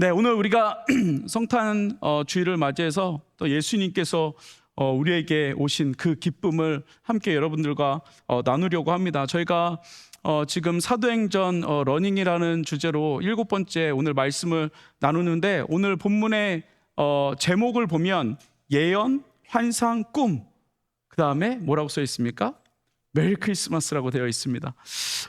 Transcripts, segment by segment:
네, 오늘 우리가 성탄 주일을 맞이해서 또 예수님께서 우리에게 오신 그 기쁨을 함께 여러분들과 나누려고 합니다. 저희가 지금 사도행전 러닝이라는 주제로 7번째 오늘 말씀을 나누는데, 오늘 본문의 제목을 보면 예언, 환상, 꿈, 그 다음에 뭐라고 써 있습니까? 메리 크리스마스라고 되어 있습니다.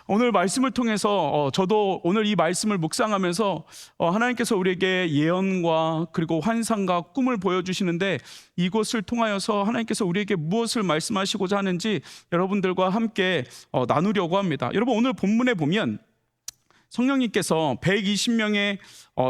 오늘 말씀을 통해서 저도 오늘 이 말씀을 묵상하면서 하나님께서 우리에게 예언과 그리고 환상과 꿈을 보여주시는데, 이것을 통하여서 하나님께서 우리에게 무엇을 말씀하시고자 하는지 여러분들과 함께 나누려고 합니다. 여러분, 오늘 본문에 보면 성령님께서 120명의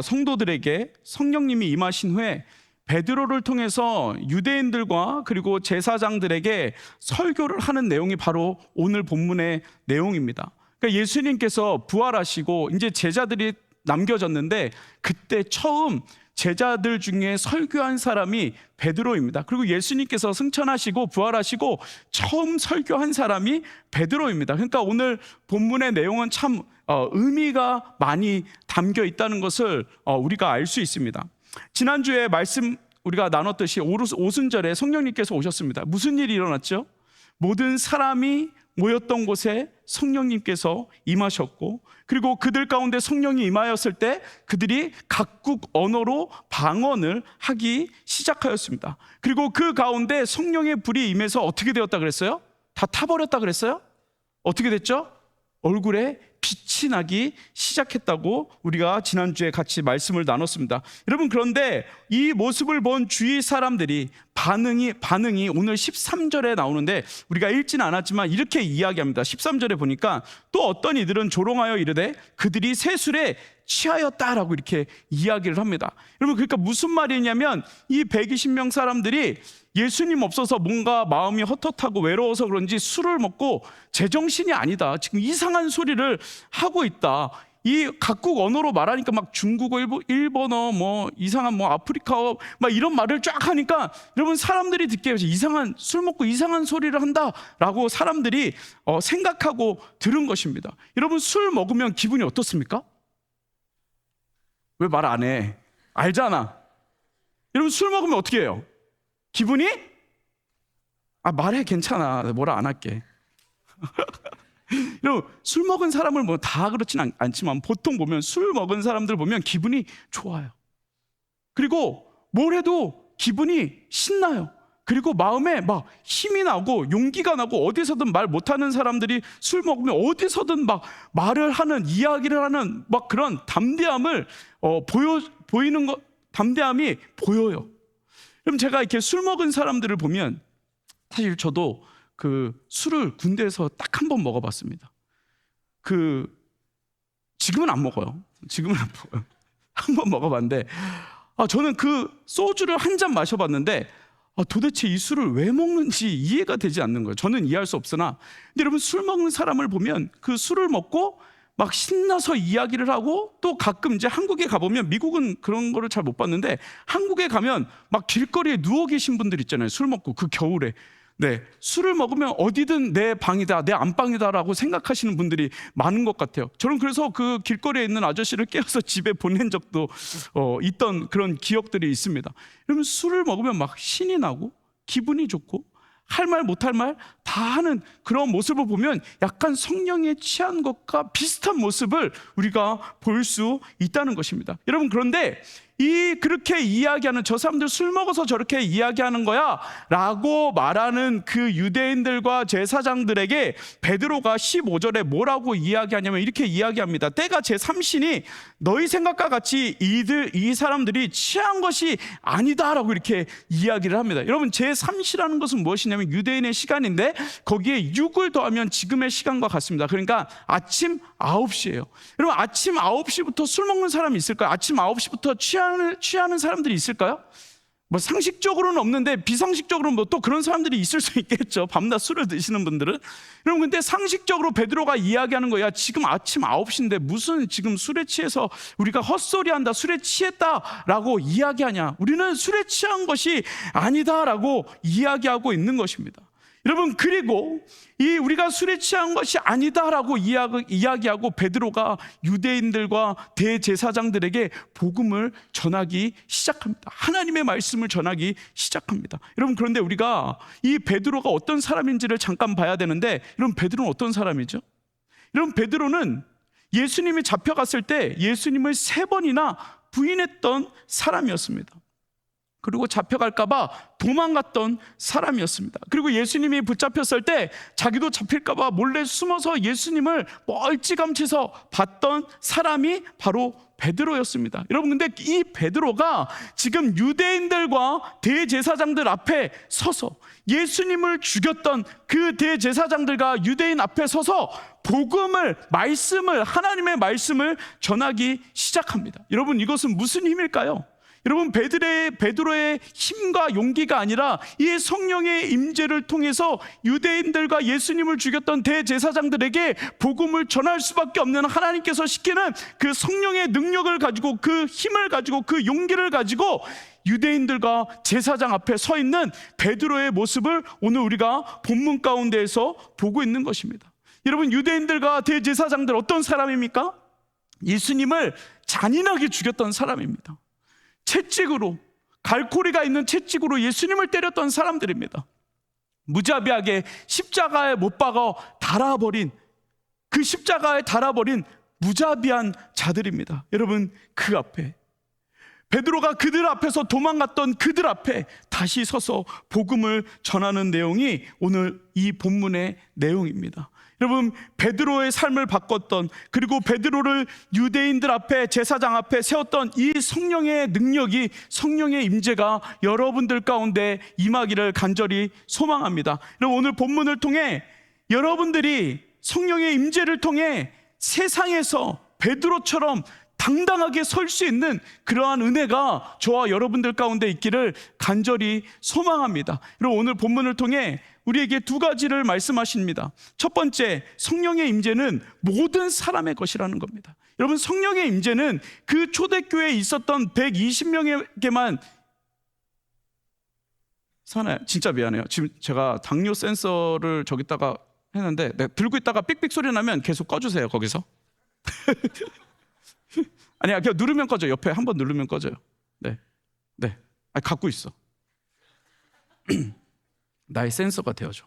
성도들에게 성령님이 임하신 후에 베드로를 통해서 유대인들과 그리고 제사장들에게 설교를 하는 내용이 바로 오늘 본문의 내용입니다. 그러니까 예수님께서 부활하시고 이제 제자들이 남겨졌는데, 그때 처음 제자들 중에 설교한 사람이 베드로입니다. 그리고 예수님께서 승천하시고 부활하시고 처음 설교한 사람이 베드로입니다. 그러니까 오늘 본문의 내용은 참 의미가 많이 담겨 있다는 것을 우리가 알 수 있습니다. 지난주에 말씀 우리가 나눴듯이 오순절에 성령님께서 오셨습니다. 무슨 일이 일어났죠? 모든 사람이 모였던 곳에 성령님께서 임하셨고, 그리고 그들 가운데 성령이 임하였을 때 그들이 각국 언어로 방언을 하기 시작하였습니다. 그리고 그 가운데 성령의 불이 임해서 어떻게 되었다 그랬어요? 다 타버렸다 그랬어요? 어떻게 됐죠? 얼굴에 빛이 나기 시작했다고 우리가 지난주에 같이 말씀을 나눴습니다. 여러분, 그런데 이 모습을 본 주위 사람들이 반응이 오늘 13절에 나오는데, 우리가 읽지는 않았지만 이렇게 이야기합니다. 13절에 보니까 또 어떤 이들은 조롱하여 이르되 그들이 세술에 취하였다라고 이렇게 이야기를 합니다. 여러분, 그러니까 무슨 말이냐면 이 120명 사람들이 예수님 없어서 뭔가 마음이 헛헛하고 외로워서 그런지 술을 먹고 제정신이 아니다, 지금 이상한 소리를 하고 있다. 이 각국 언어로 말하니까 막 중국어, 일본어, 뭐 이상한 뭐 아프리카어 막 이런 말을 쫙 하니까 여러분, 사람들이 듣기에 이상한, 술 먹고 이상한 소리를 한다라고 사람들이 생각하고 들은 것입니다. 여러분, 술 먹으면 기분이 어떻습니까? 왜 말 안 해? 알잖아. 여러분, 술 먹으면 어떻게 해요? 기분이? 말해, 괜찮아, 뭐라 안 할게. 여러분, 술 먹은 사람을 뭐 다 그렇진 않지만 보통 보면 술 먹은 사람들 보면 기분이 좋아요. 그리고 뭘 해도 기분이 신나요. 그리고 마음에 막 힘이 나고 용기가 나고, 어디서든 말 못하는 사람들이 술 먹으면 어디서든 막 말을 하는, 이야기를 하는 막 그런 담대함을 보이는 것, 담대함이 보여요. 그럼 제가 이렇게 술 먹은 사람들을 보면, 사실 저도 그 술을 군대에서 딱 한 번 먹어봤습니다. 지금은 안 먹어요. 한 번 먹어봤는데, 저는 그 소주를 한 잔 마셔봤는데 도대체 이 술을 왜 먹는지 이해가 되지 않는 거예요. 저는 이해할 수 없으나, 근데 여러분, 술 먹는 사람을 보면 그 술을 먹고 막 신나서 이야기를 하고, 또 가끔 이제 한국에 가보면, 미국은 그런 거를 잘 못 봤는데 한국에 가면 막 길거리에 누워 계신 분들 있잖아요. 술 먹고 그 겨울에. 네, 술을 먹으면 어디든 내 방이다, 내 안방이다라고 생각하시는 분들이 많은 것 같아요. 저는 그래서 그 길거리에 있는 아저씨를 깨워서 집에 보낸 적도 있던 그런 기억들이 있습니다. 여러분, 술을 먹으면 막 신이 나고 기분이 좋고 할 말 못할 말 다 하는 그런 모습을 보면 약간 성령에 취한 것과 비슷한 모습을 우리가 볼 수 있다는 것입니다. 여러분, 그런데 그렇게 이야기하는, 저 사람들 술 먹어서 저렇게 이야기하는 거야 라고 말하는 그 유대인들과 제사장들에게 베드로가 15절에 뭐라고 이야기하냐면 이렇게 이야기합니다. 때가 제3신이 너희 생각과 같이 이 사람들이 취한 것이 아니다 라고 이렇게 이야기를 합니다. 여러분, 제3시라는 것은 무엇이냐면 유대인의 시간인데 거기에 6을 더하면 지금의 시간과 같습니다. 그러니까 아침 9시예요. 여러분, 아침 9시부터 술 먹는 사람이 있을까요? 아침 9시부터 취하는 사람들이 있을까요? 뭐 상식적으로는 없는데 비상식적으로는 뭐 또 그런 사람들이 있을 수 있겠죠. 밤낮 술을 드시는 분들은. 여러분, 근데 상식적으로 베드로가 이야기하는 거야. 지금 아침 9시인데 무슨 지금 술에 취해서 우리가 헛소리한다, 술에 취했다라고 이야기하냐. 우리는 술에 취한 것이 아니다라고 이야기하고 있는 것입니다. 여러분, 그리고 이 우리가 술에 취한 것이 아니다라고 이야기하고 베드로가 유대인들과 대제사장들에게 복음을 전하기 시작합니다. 하나님의 말씀을 전하기 시작합니다. 여러분, 그런데 우리가 이 베드로가 어떤 사람인지를 잠깐 봐야 되는데, 여러분, 베드로는 어떤 사람이죠? 여러분, 베드로는 예수님이 잡혀갔을 때 예수님을 3번이나 부인했던 사람이었습니다. 그리고 잡혀갈까봐 도망갔던 사람이었습니다. 그리고 예수님이 붙잡혔을 때 자기도 잡힐까봐 몰래 숨어서 예수님을 멀찌감치서 봤던 사람이 바로 베드로였습니다. 여러분, 근데 이 베드로가 지금 유대인들과 대제사장들 앞에 서서 예수님을 죽였던 그 대제사장들과 유대인 앞에 서서 하나님의 말씀을 전하기 시작합니다. 여러분, 이것은 무슨 힘일까요? 여러분, 베드로의 힘과 용기가 아니라 이 성령의 임재를 통해서 유대인들과 예수님을 죽였던 대제사장들에게 복음을 전할 수밖에 없는 하나님께서 시키는 그 성령의 능력을 가지고, 그 힘을 가지고, 그 용기를 가지고 유대인들과 제사장 앞에 서 있는 베드로의 모습을 오늘 우리가 본문 가운데에서 보고 있는 것입니다. 여러분, 유대인들과 대제사장들 어떤 사람입니까? 예수님을 잔인하게 죽였던 사람입니다. 채찍으로, 갈고리가 있는 채찍으로 예수님을 때렸던 사람들입니다. 무자비하게 십자가에 못 박아 달아버린, 그 십자가에 달아버린 무자비한 자들입니다. 여러분, 그 앞에 베드로가 그들 앞에서 도망갔던 그들 앞에 다시 서서 복음을 전하는 내용이 오늘 이 본문의 내용입니다. 여러분, 베드로의 삶을 바꿨던, 그리고 베드로를 유대인들 앞에, 제사장 앞에 세웠던 이 성령의 능력이, 성령의 임재가 여러분들 가운데 임하기를 간절히 소망합니다. 여러분, 오늘 본문을 통해 여러분들이 성령의 임재를 통해 세상에서 베드로처럼 당당하게 설 수 있는 그러한 은혜가 저와 여러분들 가운데 있기를 간절히 소망합니다. 그리고 오늘 본문을 통해 우리에게 2가지를 말씀하십니다. 첫 번째, 성령의 임재는 모든 사람의 것이라는 겁니다. 여러분, 성령의 임재는 그 초대교회에 있었던 120명에게만 사나요? 진짜 미안해요. 지금 제가 당뇨 센서를 저기다가 했는데, 들고 있다가 삑삑 소리 나면 계속 꺼주세요, 거기서. 아니야, 그냥 누르면 꺼져. 옆에 한번 누르면 꺼져요. 네. 갖고 있어. 나의 센서가 되어줘.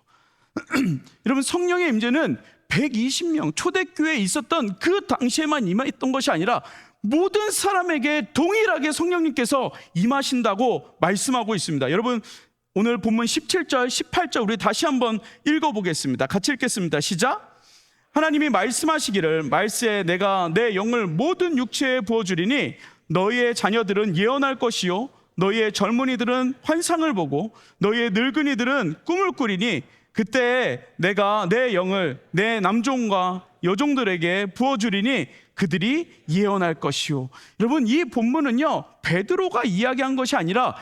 여러분, 성령의 임재는 120명 초대교회에 있었던 그 당시에만 임했던 것이 아니라 모든 사람에게 동일하게 성령님께서 임하신다고 말씀하고 있습니다. 여러분, 오늘 본문 17절, 18절 우리 다시 한번 읽어보겠습니다. 같이 읽겠습니다. 시작. 하나님이 말씀하시기를, 말세에 내가 내 영을 모든 육체에 부어주리니 너희의 자녀들은 예언할 것이요, 너희의 젊은이들은 환상을 보고 너희의 늙은이들은 꿈을 꾸리니 그때 내가 내 영을 내 남종과 여종들에게 부어주리니 그들이 예언할 것이요. 여러분, 이 본문은요, 베드로가 이야기한 것이 아니라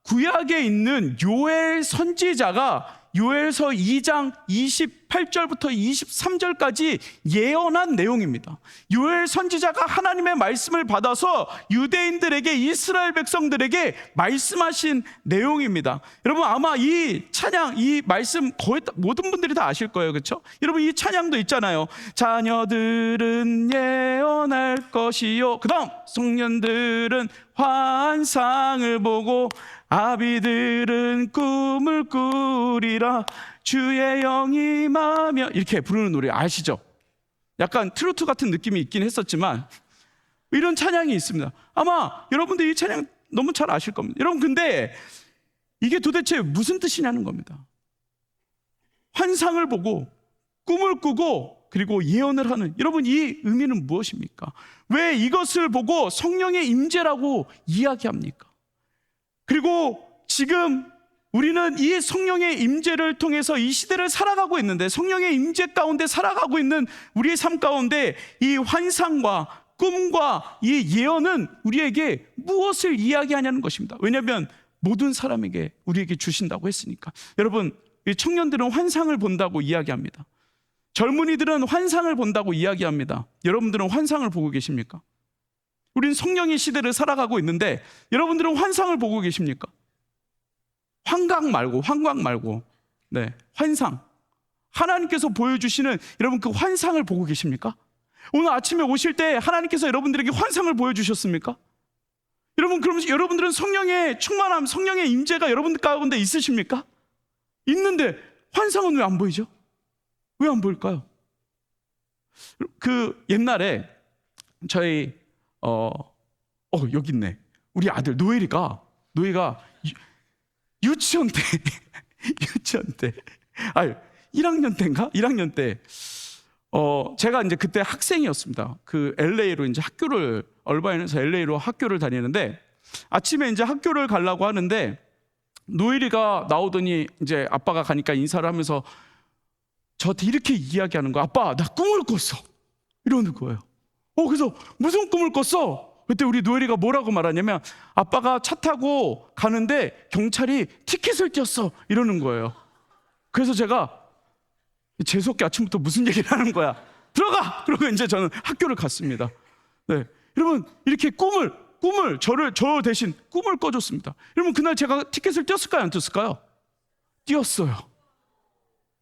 구약에 있는 요엘 선지자가 요엘서 2장 28절부터 23절까지 예언한 내용입니다. 요엘 선지자가 하나님의 말씀을 받아서 유대인들에게, 이스라엘 백성들에게 말씀하신 내용입니다. 여러분, 아마 이 찬양, 이 말씀 거의 모든 분들이 다 아실 거예요, 그렇죠? 여러분, 이 찬양도 있잖아요. 자녀들은 예언할 것이요, 그 다음 청년들은 환상을 보고 아비들은 꿈을 꾸리라, 주의 영이 임하며, 이렇게 부르는 노래 아시죠? 약간 트로트 같은 느낌이 있긴 했었지만 이런 찬양이 있습니다. 아마 여러분들 이 찬양 너무 잘 아실 겁니다. 여러분, 근데 이게 도대체 무슨 뜻이냐는 겁니다. 환상을 보고 꿈을 꾸고 그리고 예언을 하는, 여러분, 이 의미는 무엇입니까? 왜 이것을 보고 성령의 임재라고 이야기합니까? 그리고 지금 우리는 이 성령의 임재를 통해서 이 시대를 살아가고 있는데, 성령의 임재 가운데 살아가고 있는 우리의 삶 가운데 이 환상과 꿈과 이 예언은 우리에게 무엇을 이야기하냐는 것입니다. 왜냐하면 모든 사람에게 우리에게 주신다고 했으니까. 여러분, 이 청년들은 환상을 본다고 이야기합니다. 젊은이들은 환상을 본다고 이야기합니다. 여러분들은 환상을 보고 계십니까? 우린 성령의 시대를 살아가고 있는데 여러분들은 환상을 보고 계십니까? 환각 말고 네, 환상. 하나님께서 보여주시는 여러분 그 환상을 보고 계십니까? 오늘 아침에 오실 때 하나님께서 여러분들에게 환상을 보여주셨습니까? 여러분, 그럼 여러분들은 성령의 충만함, 성령의 임재가 여러분들 가운데 있으십니까? 있는데 환상은 왜 안 보이죠? 왜 안 보일까요? 그 옛날에 저희 여기 있네. 우리 아들 노예가 유치원 때 유치원 때 1학년 때인가? 1학년 때 제가 이제 그때 학생이었습니다. 그 LA로 이제 학교를 얼바인에서 LA로 학교를 다니는데 아침에 이제 학교를 가려고 하는데 노엘이가 나오더니 이제 아빠가 가니까 인사를 하면서 저한테 이렇게 이야기하는 거야. 아빠, 나 꿈을 꿨어. 이러는 거예요. 그래서 무슨 꿈을 꿨어? 그때 우리 노엘이가 뭐라고 말하냐면 아빠가 차 타고 가는데 경찰이 티켓을 띄었어. 이러는 거예요. 그래서 제가 재수없게 아침부터 무슨 얘기를 하는 거야. 들어가! 그러고 이제 저는 학교를 갔습니다. 네, 여러분 이렇게 저 대신 꿈을 꿔줬습니다. 여러분 그날 제가 티켓을 띄었을까요? 안 띄었을까요? 띄었어요.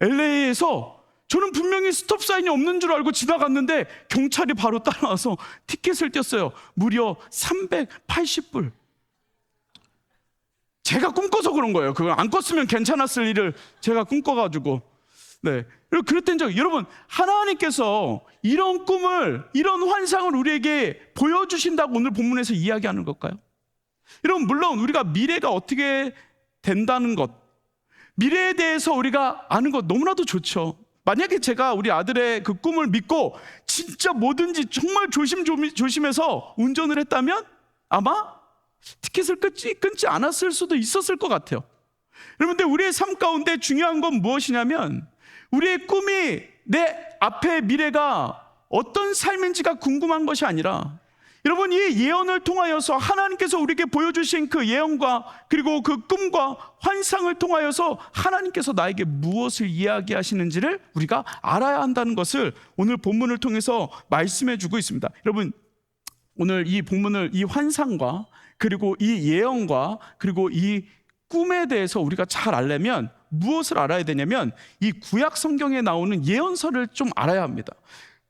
LA에서 저는 분명히 스톱 사인이 없는 줄 알고 지나갔는데 경찰이 바로 따라와서 티켓을 띄었어요. 무려 380불. 제가 꿈꿔서 그런 거예요. 그걸 안 꿨으면 괜찮았을 일을 제가 꿈꿔가지고. 네, 그랬던 적. 여러분 하나님께서 이런 꿈을, 이런 환상을 우리에게 보여주신다고 오늘 본문에서 이야기하는 걸까요? 여러분 물론 우리가 미래가 어떻게 된다는 것, 미래에 대해서 우리가 아는 것 너무나도 좋죠. 만약에 제가 우리 아들의 그 꿈을 믿고 진짜 뭐든지 정말 조심해서 운전을 했다면 아마 티켓을 끊지 않았을 수도 있었을 것 같아요. 여러분, 근데 우리의 삶 가운데 중요한 건 무엇이냐면 우리의 꿈이 내 앞의 미래가 어떤 삶인지가 궁금한 것이 아니라 여러분 이 예언을 통하여서 하나님께서 우리에게 보여주신 그 예언과 그리고 그 꿈과 환상을 통하여서 하나님께서 나에게 무엇을 이야기하시는지를 우리가 알아야 한다는 것을 오늘 본문을 통해서 말씀해 주고 있습니다. 여러분 오늘 이 본문을 이 환상과 그리고 이 예언과 그리고 이 꿈에 대해서 우리가 잘 알려면 무엇을 알아야 되냐면 이 구약 성경에 나오는 예언서를 좀 알아야 합니다.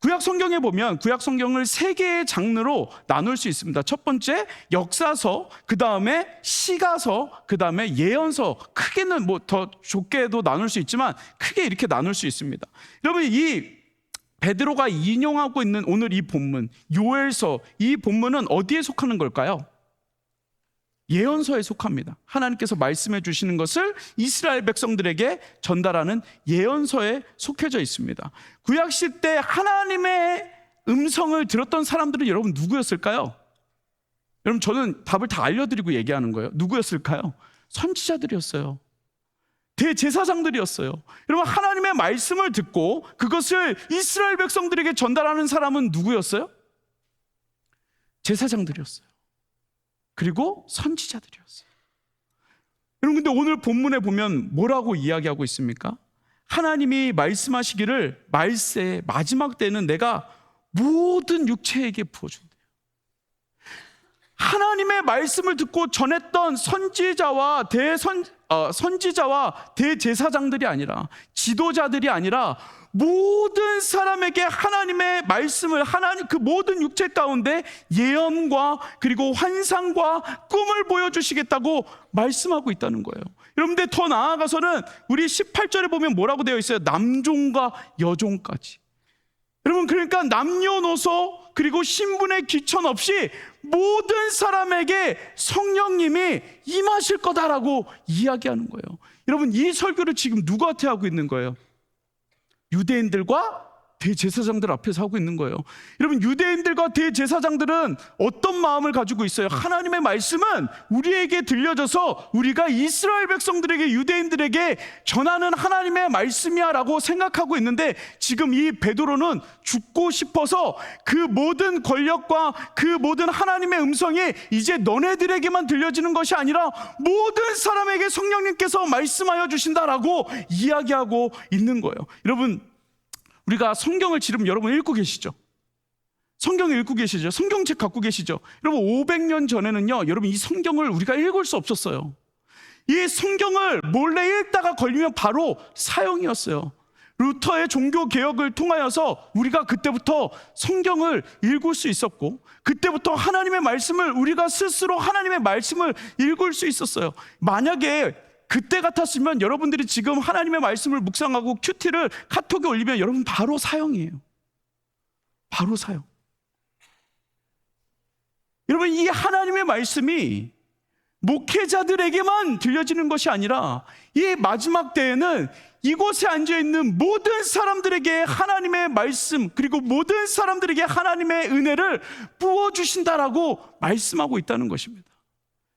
구약 성경에 보면 구약 성경을 3개의 장르로 나눌 수 있습니다. 첫 번째 역사서, 그 다음에 시가서, 그 다음에 예언서. 크게는 뭐 더 좁게도 나눌 수 있지만 크게 이렇게 나눌 수 있습니다. 여러분 이 베드로가 인용하고 있는 오늘 이 본문 요엘서, 이 본문은 어디에 속하는 걸까요? 예언서에 속합니다. 하나님께서 말씀해 주시는 것을 이스라엘 백성들에게 전달하는 예언서에 속해져 있습니다. 구약 시대 하나님의 음성을 들었던 사람들은 여러분 누구였을까요? 여러분 저는 답을 다 알려드리고 얘기하는 거예요. 누구였을까요? 선지자들이었어요. 대제사장들이었어요. 여러분 하나님의 말씀을 듣고 그것을 이스라엘 백성들에게 전달하는 사람은 누구였어요? 제사장들이었어요. 그리고 선지자들이었어요. 여러분 근데 오늘 본문에 보면 뭐라고 이야기하고 있습니까? 하나님이 말씀하시기를 말세 마지막 때는 내가 모든 육체에게 부어준대요. 하나님의 말씀을 듣고 전했던 선지자와 대제사장들이 아니라 지도자들이 아니라 모든 사람에게 하나님의 말씀을 그 모든 육체 가운데 예언과 그리고 환상과 꿈을 보여주시겠다고 말씀하고 있다는 거예요. 여러분들 더 나아가서는 우리 18절에 보면 뭐라고 되어 있어요? 남종과 여종까지. 여러분 그러니까 남녀노소 그리고 신분의 귀천 없이 모든 사람에게 성령님이 임하실 거다라고 이야기하는 거예요. 여러분 이 설교를 지금 누구한테 하고 있는 거예요? 유대인들과 대제사장들 앞에서 하고 있는 거예요. 여러분 유대인들과 대제사장들은 어떤 마음을 가지고 있어요? 하나님의 말씀은 우리에게 들려져서 우리가 이스라엘 백성들에게 유대인들에게 전하는 하나님의 말씀이야 라고 생각하고 있는데 지금 이 베드로는 죽고 싶어서 그 모든 권력과 그 모든 하나님의 음성이 이제 너네들에게만 들려지는 것이 아니라 모든 사람에게 성령님께서 말씀하여 주신다라고 이야기하고 있는 거예요. 여러분 우리가 성경을 지금 여러분 읽고 계시죠? 성경을 읽고 계시죠? 성경책 갖고 계시죠? 여러분 500년 전에는요 여러분 이 성경을 우리가 읽을 수 없었어요. 이 성경을 몰래 읽다가 걸리면 바로 사형이었어요. 루터의 종교개혁을 통하여서 우리가 그때부터 성경을 읽을 수 있었고, 그때부터 하나님의 말씀을 우리가 스스로 하나님의 말씀을 읽을 수 있었어요. 만약에 그때 같았으면 여러분들이 지금 하나님의 말씀을 묵상하고 큐티를 카톡에 올리면 여러분 바로 사형이에요. 바로 사형. 여러분, 이 하나님의 말씀이 목회자들에게만 들려지는 것이 아니라 이 마지막 때에는 이곳에 앉아있는 모든 사람들에게 하나님의 말씀, 그리고 모든 사람들에게 하나님의 은혜를 부어주신다라고 말씀하고 있다는 것입니다.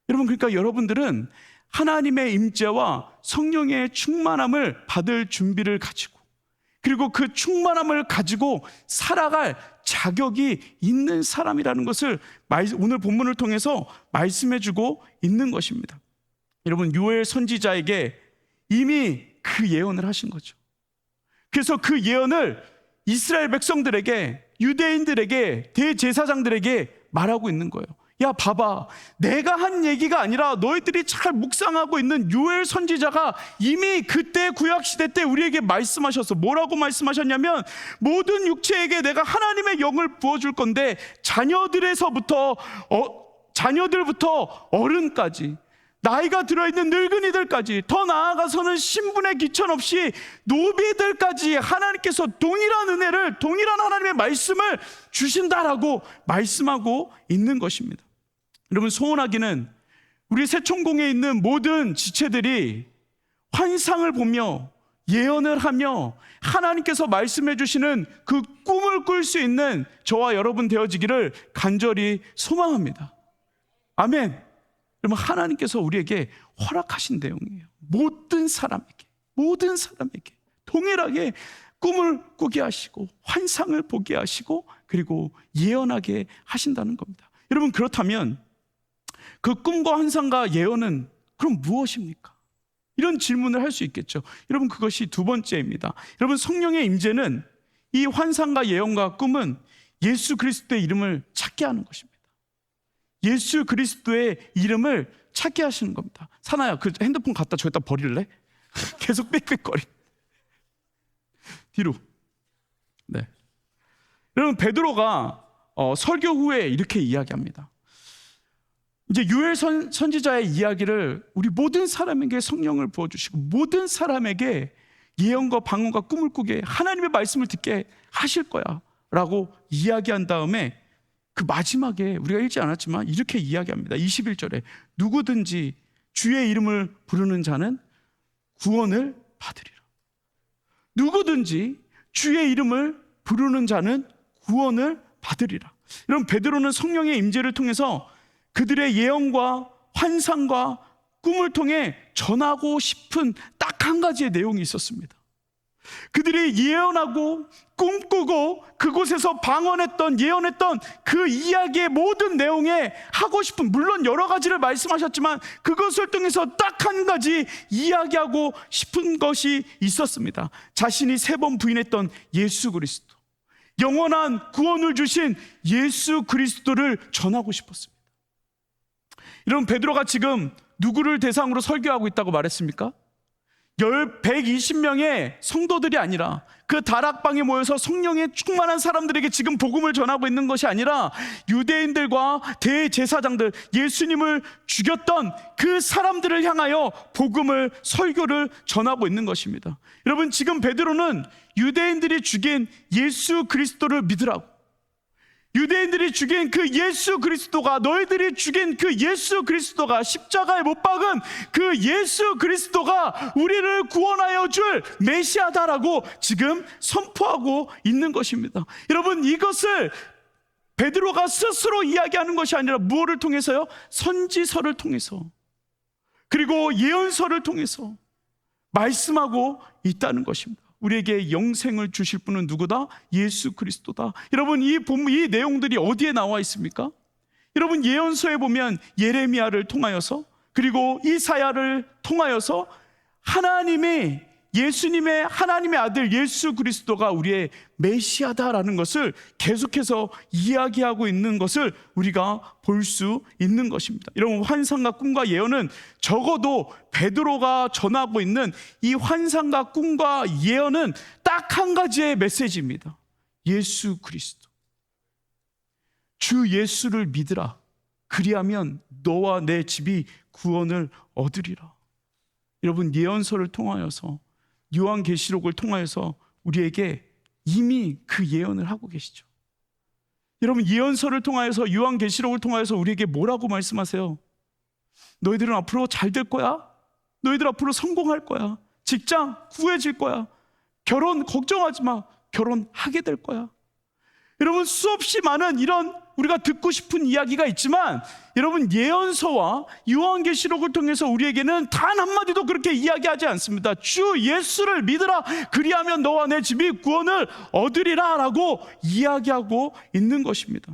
여러분, 그러니까 여러분들은 하나님의 임재와 성령의 충만함을 받을 준비를 가지고, 그리고 그 충만함을 가지고 살아갈 자격이 있는 사람이라는 것을 오늘 본문을 통해서 말씀해주고 있는 것입니다. 여러분, 요엘 선지자에게 이미 그 예언을 하신 거죠. 그래서 그 예언을 이스라엘 백성들에게, 유대인들에게, 대제사장들에게 말하고 있는 거예요. 야, 봐봐, 내가 한 얘기가 아니라 너희들이 잘 묵상하고 있는 요엘 선지자가 이미 그때 구약시대 때 우리에게 말씀하셨어. 뭐라고 말씀하셨냐면, 모든 육체에게 내가 하나님의 영을 부어줄 건데 자녀들부터 어른까지, 나이가 들어있는 늙은이들까지, 더 나아가서는 신분의 기천 없이 노비들까지 하나님께서 동일한 은혜를, 동일한 하나님의 말씀을 주신다라고 말씀하고 있는 것입니다. 여러분, 소원하기는 우리 새천공에 있는 모든 지체들이 환상을 보며 예언을 하며 하나님께서 말씀해 주시는 그 꿈을 꿀 수 있는 저와 여러분 되어지기를 간절히 소망합니다. 아멘. 여러분, 하나님께서 우리에게 허락하신 내용이에요. 모든 사람에게 동일하게 꿈을 꾸게 하시고 환상을 보게 하시고 그리고 예언하게 하신다는 겁니다. 여러분, 그렇다면 그 꿈과 환상과 예언은 그럼 무엇입니까? 이런 질문을 할 수 있겠죠. 여러분, 그것이 두 번째입니다. 여러분, 성령의 임재는, 이 환상과 예언과 꿈은 예수 그리스도의 이름을 찾게 하는 것입니다. 예수 그리스도의 이름을 찾게 하시는 겁니다. 사나야, 그 핸드폰 갖다 저기다 버릴래? 계속 빽빽거리. 뒤로. 네. 여러분, 베드로가 설교 후에 이렇게 이야기합니다. 이제 요엘 선지자의 이야기를 우리 모든 사람에게 성령을 부어주시고 모든 사람에게 예언과 방언과 꿈을 꾸게, 하나님의 말씀을 듣게 하실 거야 라고 이야기한 다음에 그 마지막에 우리가 읽지 않았지만 이렇게 이야기합니다. 21절에 누구든지 주의 이름을 부르는 자는 구원을 받으리라. 누구든지 주의 이름을 부르는 자는 구원을 받으리라. 여러분, 베드로는 성령의 임재를 통해서 그들의 예언과 환상과 꿈을 통해 전하고 싶은 딱 한 가지의 내용이 있었습니다. 그들이 예언하고 꿈꾸고 그곳에서 방언했던, 예언했던 그 이야기의 모든 내용에 하고 싶은, 물론 여러 가지를 말씀하셨지만 그것을 통해서 딱 한 가지 이야기하고 싶은 것이 있었습니다. 자신이 3번 부인했던 예수 그리스도, 영원한 구원을 주신 예수 그리스도를 전하고 싶었습니다. 여러분, 베드로가 지금 누구를 대상으로 설교하고 있다고 말했습니까? 120명의 성도들이 아니라 그 다락방에 모여서 성령에 충만한 사람들에게 지금 복음을 전하고 있는 것이 아니라 유대인들과 대제사장들, 예수님을 죽였던 그 사람들을 향하여 복음을, 설교를 전하고 있는 것입니다. 여러분, 지금 베드로는 유대인들이 죽인 예수 그리스도를 믿으라고, 유대인들이 죽인 그 예수 그리스도가, 너희들이 죽인 그 예수 그리스도가, 십자가에 못 박은 그 예수 그리스도가 우리를 구원하여 줄 메시아다라고 지금 선포하고 있는 것입니다. 여러분, 이것을 베드로가 스스로 이야기하는 것이 아니라 무엇을 통해서요? 선지서를 통해서, 그리고 예언서를 통해서 말씀하고 있다는 것입니다. 우리에게 영생을 주실 분은 누구다? 예수 그리스도다. 여러분, 이 내용들이 어디에 나와 있습니까? 여러분, 예언서에 보면 예레미야를 통하여서, 그리고 이사야를 통하여서 하나님이 예수님의 하나님의 아들 예수 그리스도가 우리의 메시아다라는 것을 계속해서 이야기하고 있는 것을 우리가 볼 수 있는 것입니다. 여러분, 환상과 꿈과 예언은 적어도 베드로가 전하고 있는 이 환상과 꿈과 예언은 딱 한 가지의 메시지입니다. 예수 그리스도, 주 예수를 믿으라. 그리하면 너와 내 집이 구원을 얻으리라. 여러분, 예언서를 통하여서, 요한계시록을 통하여서 우리에게 이미 그 예언을 하고 계시죠. 여러분, 예언서를 통하여서, 요한계시록을 통하여서 우리에게 뭐라고 말씀하세요? 너희들은 앞으로 잘 될 거야. 너희들 앞으로 성공할 거야. 직장 구해질 거야. 결혼 걱정하지 마. 결혼하게 될 거야. 여러분, 수없이 많은 이런 우리가 듣고 싶은 이야기가 있지만, 여러분, 예언서와 요한계시록을 통해서 우리에게는 단 한마디도 그렇게 이야기하지 않습니다. 주 예수를 믿으라. 그리하면 너와 내 집이 구원을 얻으리라 라고 이야기하고 있는 것입니다.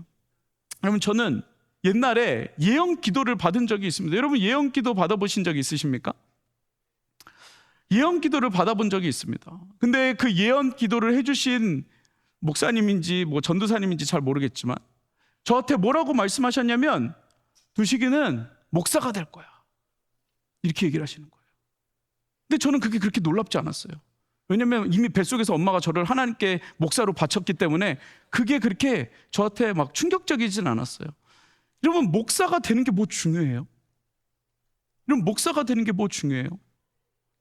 여러분, 저는 옛날에 예언 기도를 받은 적이 있습니다. 여러분, 예언 기도 받아보신 적이 있으십니까? 예언 기도를 받아본 적이 있습니다. 근데 그 예언 기도를 해주신 목사님인지 뭐 전도사님인지 잘 모르겠지만 저한테 뭐라고 말씀하셨냐면, 두식이는 목사가 될 거야, 이렇게 얘기를 하시는 거예요. 근데 저는 그게 그렇게 놀랍지 않았어요. 왜냐하면 이미 뱃속에서 엄마가 저를 하나님께 목사로 바쳤기 때문에 그게 그렇게 저한테 막 충격적이진 않았어요. 여러분, 목사가 되는 게 뭐 중요해요? 여러분, 목사가 되는 게 뭐 중요해요?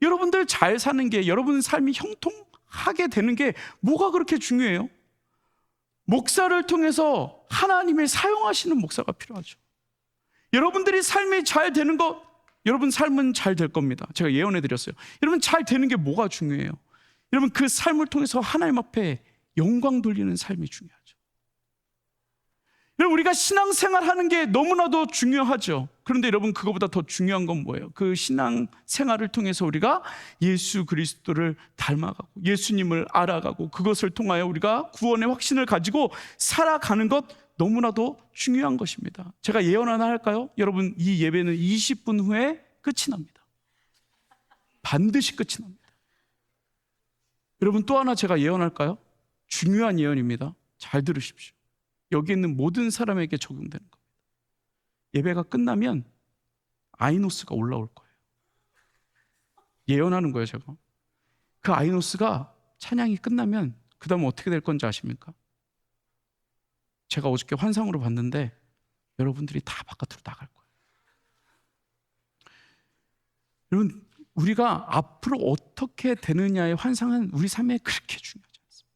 여러분들 잘 사는 게, 여러분 삶이 형통하게 되는 게 뭐가 그렇게 중요해요? 목사를 통해서 하나님이 사용하시는 목사가 필요하죠. 여러분들이 삶이 잘 되는 것, 여러분 삶은 잘 될 겁니다. 제가 예언해 드렸어요. 여러분, 잘 되는 게 뭐가 중요해요? 여러분, 그 삶을 통해서 하나님 앞에 영광 돌리는 삶이 중요하죠. 여러분, 우리가 신앙생활 하는 게 너무나도 중요하죠. 그런데 여러분, 그거보다 더 중요한 건 뭐예요? 그 신앙생활을 통해서 우리가 예수 그리스도를 닮아가고 예수님을 알아가고 그것을 통하여 우리가 구원의 확신을 가지고 살아가는 것, 너무나도 중요한 것입니다. 제가 예언 하나 할까요? 여러분, 이 예배는 20분 후에 끝이 납니다. 반드시 끝이 납니다. 여러분, 또 하나 제가 예언할까요? 중요한 예언입니다. 잘 들으십시오. 여기 있는 모든 사람에게 적용되는 겁니다. 예배가 끝나면 아이노스가 올라올 거예요. 예언하는 거예요, 제가. 그 아이노스가 찬양이 끝나면 그 다음 어떻게 될 건지 아십니까? 제가 어저께 환상으로 봤는데 여러분들이 다 바깥으로 나갈 거예요. 여러분, 우리가 앞으로 어떻게 되느냐의 환상은 우리 삶에 그렇게 중요하지 않습니다.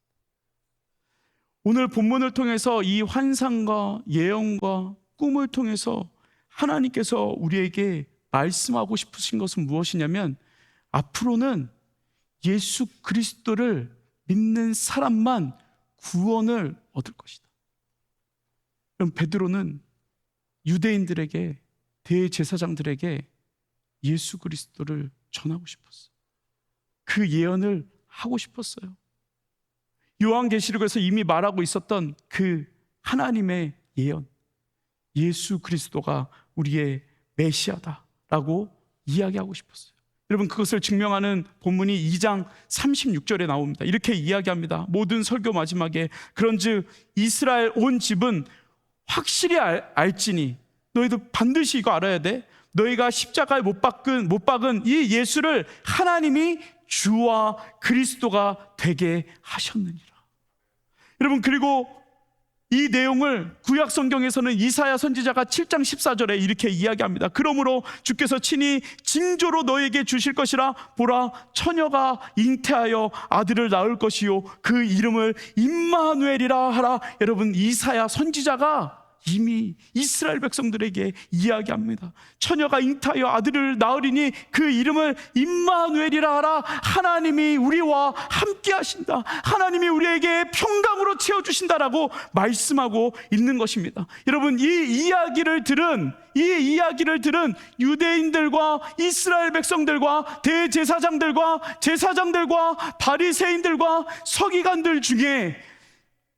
오늘 본문을 통해서 이 환상과 예언과 꿈을 통해서 하나님께서 우리에게 말씀하고 싶으신 것은 무엇이냐면, 앞으로는 예수 그리스도를 믿는 사람만 구원을 얻을 것이다. 그럼 베드로는 유대인들에게, 대제사장들에게 예수 그리스도를 전하고 싶었어요. 그 예언을 하고 싶었어요. 요한계시록에서 이미 말하고 있었던 그 하나님의 예언, 예수 그리스도가 우리의 메시아다라고 이야기하고 싶었어요. 여러분, 그것을 증명하는 본문이 2장 36절에 나옵니다. 이렇게 이야기합니다. 모든 설교 마지막에, 그런즉 이스라엘 온 집은 확실히 알지니, 너희도 반드시 이거 알아야 돼. 너희가 십자가에 못 박은 이 예수를 하나님이 주와 그리스도가 되게 하셨느니라. 여러분, 그리고 이 내용을 구약 성경에서는 이사야 선지자가 7장 14절에 이렇게 이야기합니다. 그러므로 주께서 친히 징조로 너에게 주실 것이라. 보라, 처녀가 잉태하여 아들을 낳을 것이요 그 이름을 임마누엘이라 하라. 여러분, 이사야 선지자가 이미 이스라엘 백성들에게 이야기합니다. 처녀가 잉태하여 아들을 낳으리니 그 이름을 임마누엘이라 하라. 하나님이 우리와 함께 하신다. 하나님이 우리에게 평강으로 채워주신다라고 말씀하고 있는 것입니다. 여러분, 이 이야기를 들은 유대인들과 이스라엘 백성들과 대제사장들과 제사장들과 바리새인들과 서기관들 중에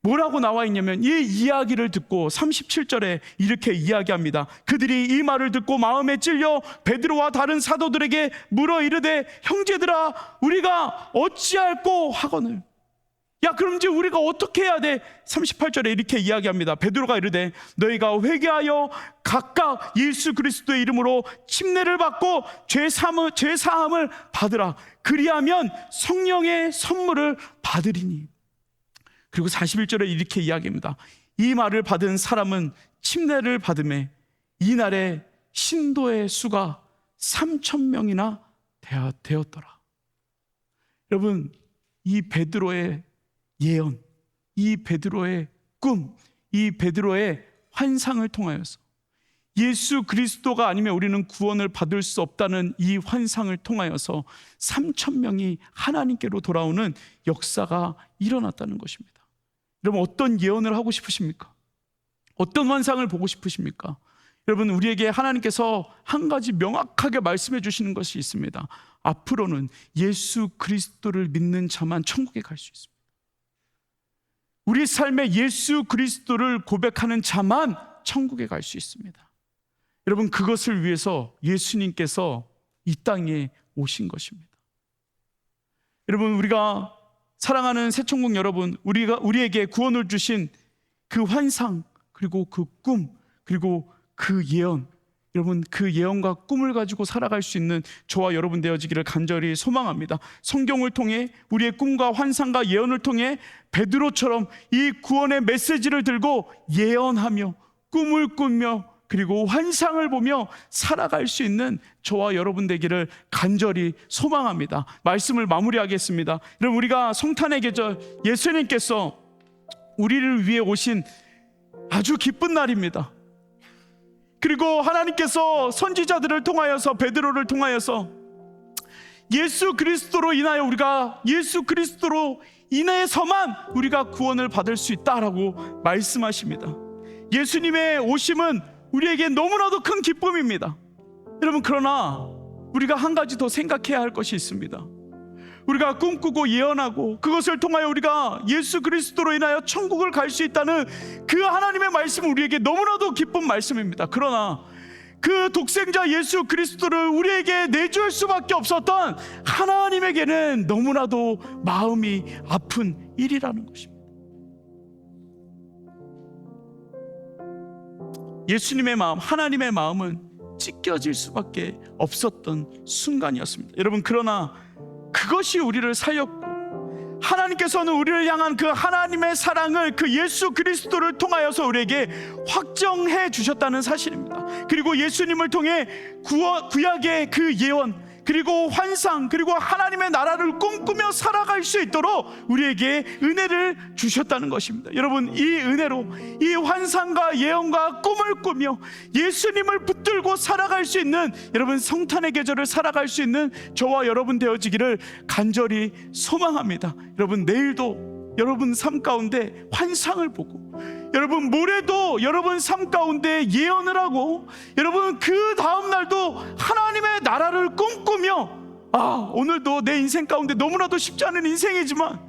뭐라고 나와 있냐면 이 이야기를 듣고 37절에 이렇게 이야기합니다. 그들이 이 말을 듣고 마음에 찔려 베드로와 다른 사도들에게 물어 이르되 형제들아 우리가 어찌할꼬 하거늘. 야 그럼 이제 우리가 어떻게 해야 돼? 38절에 이렇게 이야기합니다. 베드로가 이르되 너희가 회개하여 각각 예수 그리스도의 이름으로 침례를 받고 죄사함을 받으라. 그리하면 성령의 선물을 받으리니. 그리고 41절에 이렇게 이야기합니다. 이 말을 받은 사람은 침례를 받음에 이날에 신도의 수가 3,000명이나 되었더라. 여러분, 이 베드로의 예언, 이 베드로의 꿈, 이 베드로의 환상을 통하여서 예수 그리스도가 아니면 우리는 구원을 받을 수 없다는 이 환상을 통하여서 3,000명이 하나님께로 돌아오는 역사가 일어났다는 것입니다. 여러분, 어떤 예언을 하고 싶으십니까? 어떤 환상을 보고 싶으십니까? 여러분, 우리에게 하나님께서 한 가지 명확하게 말씀해 주시는 것이 있습니다. 앞으로는 예수 그리스도를 믿는 자만 천국에 갈 수 있습니다. 우리 삶에 예수 그리스도를 고백하는 자만 천국에 갈 수 있습니다. 여러분, 그것을 위해서 예수님께서 이 땅에 오신 것입니다. 여러분, 우리가 사랑하는 새천국 여러분, 우리에게 구원을 주신 그 환상, 그리고 그 꿈, 그리고 그 예언, 여러분 그 예언과 꿈을 가지고 살아갈 수 있는 저와 여러분 되어지기를 간절히 소망합니다. 성경을 통해 우리의 꿈과 환상과 예언을 통해 베드로처럼 이 구원의 메시지를 들고 예언하며 꿈을 꾸며 그리고 환상을 보며 살아갈 수 있는 저와 여러분 되기를 간절히 소망합니다. 말씀을 마무리하겠습니다. 여러분, 우리가 성탄의 계절, 예수님께서 우리를 위해 오신 아주 기쁜 날입니다. 그리고 하나님께서 선지자들을 통하여서, 베드로를 통하여서 예수 그리스도로 인하여 우리가 예수 그리스도로 인해서만 우리가 구원을 받을 수 있다라고 말씀하십니다. 예수님의 오심은 우리에게 너무나도 큰 기쁨입니다. 여러분, 그러나 우리가 한 가지 더 생각해야 할 것이 있습니다. 우리가 꿈꾸고 예언하고 그것을 통하여 우리가 예수 그리스도로 인하여 천국을 갈 수 있다는 그 하나님의 말씀은 우리에게 너무나도 기쁜 말씀입니다. 그러나 그 독생자 예수 그리스도를 우리에게 내줄 수밖에 없었던 하나님에게는 너무나도 마음이 아픈 일이라는 것입니다. 예수님의 마음, 하나님의 마음은 찢겨질 수밖에 없었던 순간이었습니다. 여러분, 그러나 그것이 우리를 살렸고 하나님께서는 우리를 향한 그 하나님의 사랑을 그 예수 그리스도를 통하여서 우리에게 확정해 주셨다는 사실입니다. 그리고 예수님을 통해 구약의 그 예언, 그리고 환상, 그리고 하나님의 나라를 꿈꾸며 살아갈 수 있도록 우리에게 은혜를 주셨다는 것입니다. 여러분, 이 은혜로 이 환상과 예언과 꿈을 꾸며 예수님을 붙들고 살아갈 수 있는, 여러분 성탄의 계절을 살아갈 수 있는 저와 여러분 되어지기를 간절히 소망합니다. 여러분, 내일도 여러분 삶 가운데 환상을 보고, 여러분 모레도 여러분 삶 가운데 예언을 하고, 여러분 그 다음날도 하나님의 나라를 꿈꾸며, 오늘도 내 인생 가운데 너무나도 쉽지 않은 인생이지만,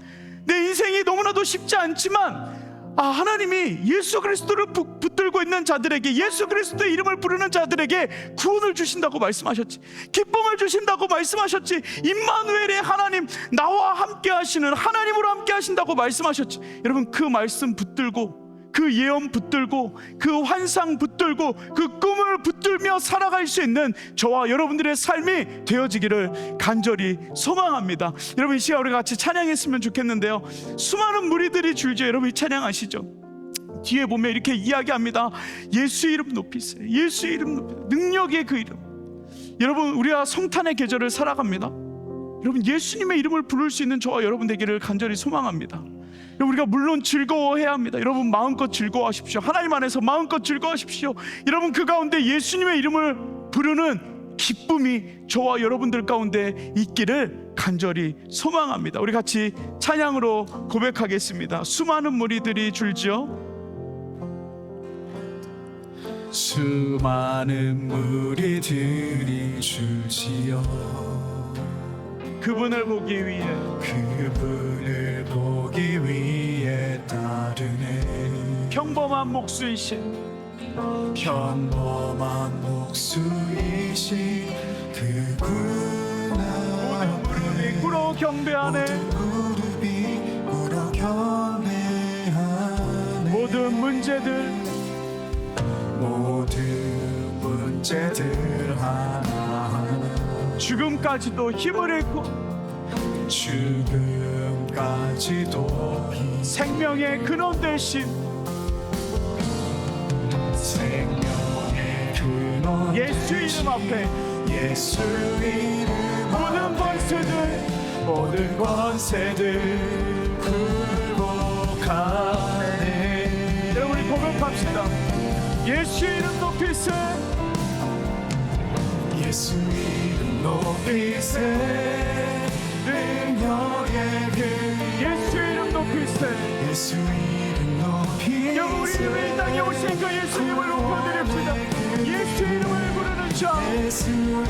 내 인생이 너무나도 쉽지 않지만 하나님이 예수 그리스도를 붙들고 있는 자들에게, 예수 그리스도의 이름을 부르는 자들에게 구원을 주신다고 말씀하셨지, 기쁨을 주신다고 말씀하셨지, 임마누엘의 하나님, 나와 함께 하시는 하나님으로 함께 하신다고 말씀하셨지. 여러분, 그 말씀 붙들고, 그 예언 붙들고, 그 환상 붙들고, 그 꿈을 붙들며 살아갈 수 있는 저와 여러분들의 삶이 되어지기를 간절히 소망합니다. 여러분, 이 시간 우리 같이 찬양했으면 좋겠는데요, 수많은 무리들이 줄지어, 여러분 이 찬양하시죠? 뒤에 보면 이렇게 이야기합니다. 예수 이름 높이세, 예수 이름 높이세, 능력의 그 이름. 여러분, 우리가 성탄의 계절을 살아갑니다. 여러분, 예수님의 이름을 부를 수 있는 저와 여러분 되기를 간절히 소망합니다. 우리가 물론 즐거워해야 합니다. 여러분, 마음껏 즐거워하십시오. 하나님 안에서 마음껏 즐거워하십시오. 여러분, 그 가운데 예수님의 이름을 부르는 기쁨이 저와 여러분들 가운데 있기를 간절히 소망합니다. 우리 같이 찬양으로 고백하겠습니다. 수많은 무리들이 줄지어, 수많은 무리들이 줄지어 그분을 보기 위해, 그분을 보기 위해 따르리. 평범한 목수이신 평범한 목수이신 그분 모든 무릎이 앞에 꿇어 경배하네. 무릎이 꿇어 경배하네. 모든 문제들 하나하나 죽음까지도 힘을 잃고 죽음까지도 생명의 근원 되신 생명의 근원 예수 이름 앞에 예수 이름 모든 권세들 모든 권세들 굴복하네. 여러분 우리 고백합시다. 예수 이름 높이세 예수 이름 높이세 능력의 그 예수 이름 높이세. 예수 이름 높이세 여러분 우리 이 땅에 오신 그 예수님을 높여드립시다. 예수 이름을 부르는 자 예수 이름을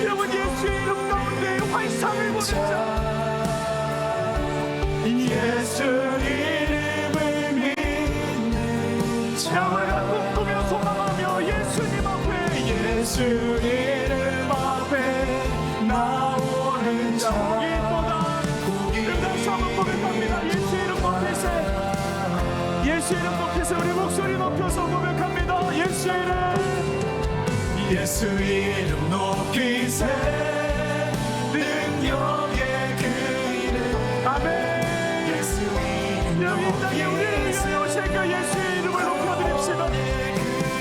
여러분 예수 이름 가운데 환상을 보는 자 예수 이름을 믿는 영원한 꿈꾸며 소망하며 예수님 앞에 예수 이름 앞에 나오는 자 복이 있도다. 그럼 다시 한번 고백합니다. 예수 이름 높이세. 예수 이름 높이세. 우리 목소리 높여서 고백합니다. 예수 이름 예수 이름 높이세 능력의 그 이름 아멘. 예수 이름 여러분 이 땅에 우리를 위해 오신 그 예수 이름을 높여드립시다.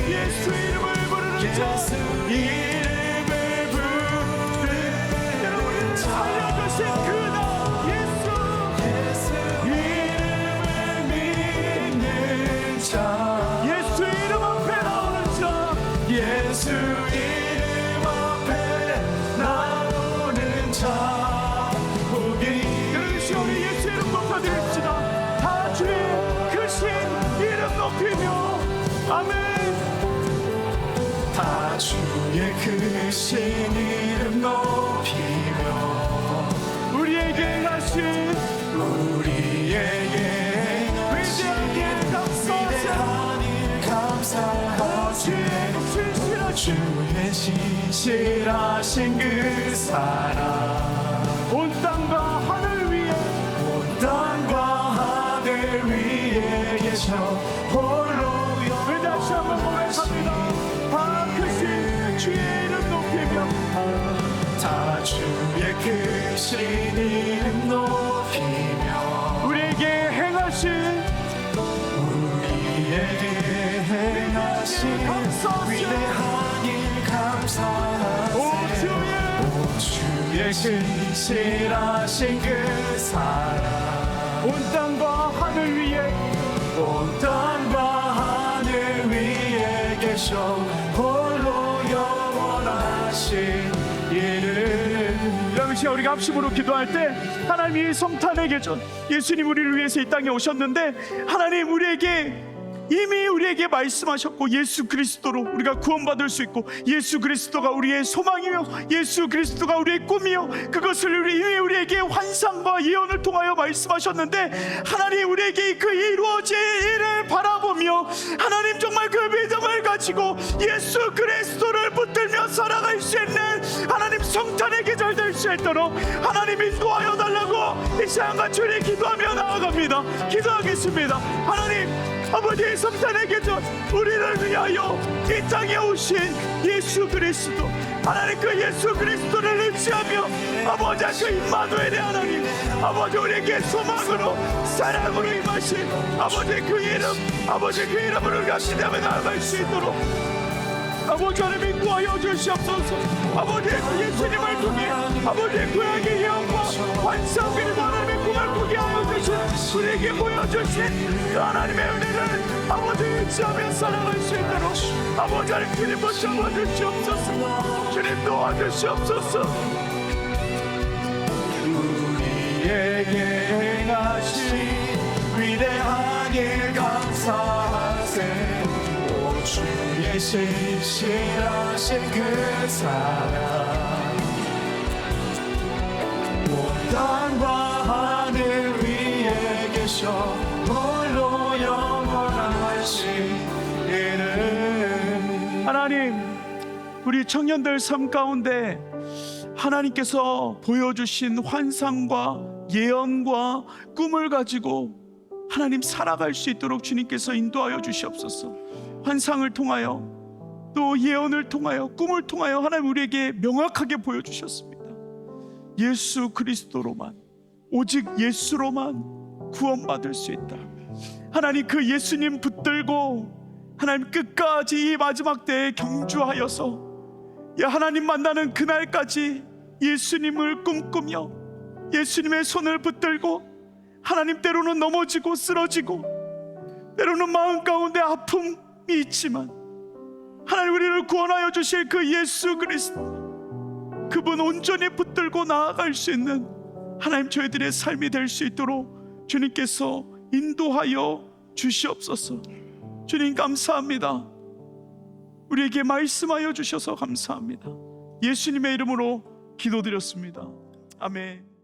예수 이름을 부르는 자 이름을 부르는 여러분 우리를 살려주신 그나 예수 이름을 믿는 자 예수 이름 앞에 나오는 자 예수 이름 앞에 나오는 자 복이 그러시 우리 예수 이름 높여드립시다. 다 주의 크신 이름 높이며 아멘. 다 주의 크신 이름 높이며 우리에게 하신 우리에게 위대한 일 감사하세. 위대한 일 감사하세 주의 신실하신 그 사랑 온 땅과 하늘 위에 온 땅과 하늘 위에 계셔 홀로 우리 다시 한번 고백합니다. 다 크신 주의 이름 높이며 다 주의 크신 이름 높이며 우리에게 행하신 우리에게 행하신 위대한 일 감사하세 오 주의 신실하신 그 사랑 온 땅과 하늘 위에 온 땅과 하늘 위에 계셔 홀로 영원하신 이름 여러분 시간 우리가 합심으로 기도할 때 하나님이 성탄의 계절 예수님 우리를 위해서 이 땅에 오셨는데 하나님 우리에게 이미 우리에게 말씀하셨고 예수 그리스도로 우리가 구원받을 수 있고 예수 그리스도가 우리의 소망이며 예수 그리스도가 우리의 꿈이요 그것을 이미 우리에게 환상과 예언을 통하여 말씀하셨는데 하나님 우리에게 그 이루어질 일을 바라보며 하나님 정말 그 믿음을 가지고 예수 그리스도를 붙들며 살아갈 수 있는 하나님 성탄의 계절 될 수 있도록 하나님 인도하여 달라고 이 시간과 주님 기도하며 나아갑니다. 기도하겠습니다. 하나님 아버지의 성탄의 계절 우리를 위하여 이 땅에 오신 예수 그리스도 하나님 그 예수 그리스도를 의지하며 아버지 그 임마누엘의 하나님 아버지 우리에게 소망으로 사랑으로 임하신 아버지 그 이름 아버지 그 이름을 우리가 기대하며 나아갈 수 있도록 아버지 하나님 인도하여 주시옵소서. 아버지의 그 예수님을 통해 아버지의 구약의 예언과 환상 그리고 하나님의 꿈을 꾸게 하여 주신 우리에게 보여주신 그 하나님의 은혜를 아버지 의지하며 살아갈 수 있도록 아버지 하나님 주님 붙잡아 주시옵소서. 주님 도와주시옵소서. 우리에게 행하신 위대한 일 감사하세 오 주의 신실하신 그 사랑 온 땅과 하늘 위에 계셔 홀로 영원 하신 이름. 하나님, 우리 청년들 삶 가운데 하나님께서 보여주신 환상과 예언과 꿈을 가지고 하나님 살아갈 수 있도록 주님께서 인도하여 주시옵소서. 환상을 통하여 또 예언을 통하여 꿈을 통하여 하나님 우리에게 명확하게 보여주셨습니다. 예수 그리스도로만, 오직 예수로만 구원받을 수 있다. 하나님, 그 예수님 붙들고 하나님 끝까지 이 마지막 때에 경주하여서 하나님 만나는 그날까지 예수님을 꿈꾸며 예수님의 손을 붙들고, 하나님 때로는 넘어지고 쓰러지고 때로는 마음 가운데 아픔이 있지만 하나님 우리를 구원하여 주실 그 예수 그리스도, 그분 온전히 붙들고 나아갈 수 있는 하나님 저희들의 삶이 될 수 있도록 주님께서 인도하여 주시옵소서. 주님 감사합니다. 우리에게 말씀하여 주셔서 감사합니다. 예수님의 이름으로 기도드렸습니다. 아멘.